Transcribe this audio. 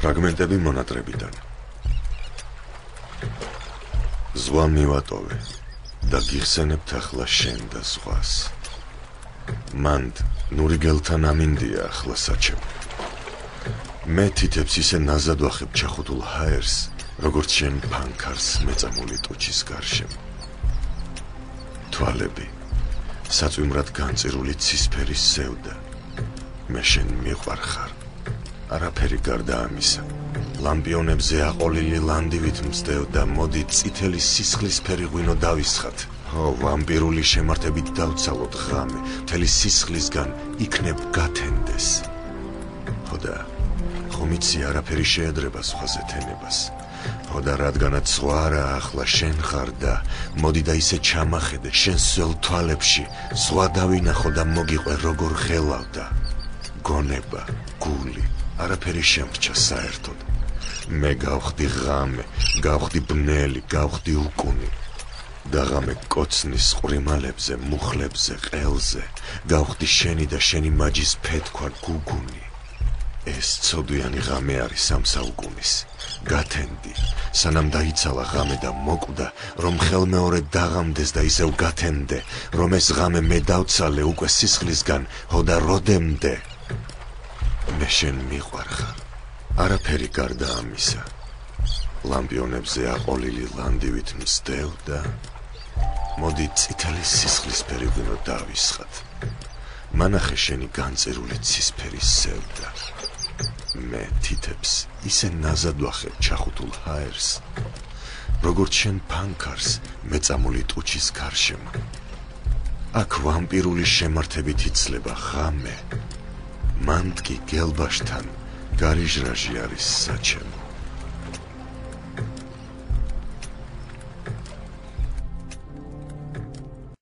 ფრაგმენტები მონატრებიდან. ზღვა მივატოვე და გიხსენებთ ახლა შენ და ზღვას. მანდ ნურიგელთან ამინდია ახლა საჩემ. მე თითებს ისე ნაზად ვახებ ჩახუთულ ჰაერს, როგორც შენ ფანქარს მეწამული ტუჩის გარშემო. თვალები საწვიმრად განწირული ცისფერის სევდა. მე შენ მიყვარხარ. არაფერი გარდა ამისა. ლამპიონებზე აყოლილი ლანდივით მსდევ და მოდი წითელი სისხლისფერი ღვინო დავისხათ. ვამპირული შემართებით დავცალოთ ღამე, მთელი სისხლისგან იქნებ გათენდეს. ხოდა ხომ იცი არაფერი შეედრება ზღვაზე თენებას. ხოდა რადგანაც ზღვა არა ახლა შენ ხარ და მოდი და ისე ჩამახედე შენ სულ თვალებში, ზღვა დავინახო და მოგიყვე როგორ ღელავდა. გონება, გული, არაფერი შემრჩა საერთოდ. მე გავხდი ღამე, გავხდი ბნელი, გავხდი უკუნი. და ღამე კოცნის ყვრიმალებზე, მუხლებზე, ყელზე, გავხდი შენი და შენი მაჯის ფეთქვა გუგუნი. ეს ცოდვიანი ღამე არის ამ საუკუნის. გათენდი, სანამ დაიცალა ღამე და მოკვდა, რომ ხელმეორე დაღამდეს და ისევ გათენდე, რომ ეს ღამე მე დავცალე უკვე სისხლისგან, და როდემდე. მე შენ მიყვარხარ. არაფერი გარდა ამისა. ლამპიონებზე აყოლილი ლანდივით მსდევ და მოდი წითელი სისხლისფერი ღვინო დავისხათ. მანახე შენი განწირული ცისფერის სევდა. მე თითებს ისე ნაზად ვახებ ჩახუთულ ჰაერს, როგორც შენ ფანქარს მეწამული ტუჩის გარშემო. აქ ვამპირული შემართებით იცლება ღამე. მანდ კი გელბაშთან გარიჟრაჟი არის საჩემო.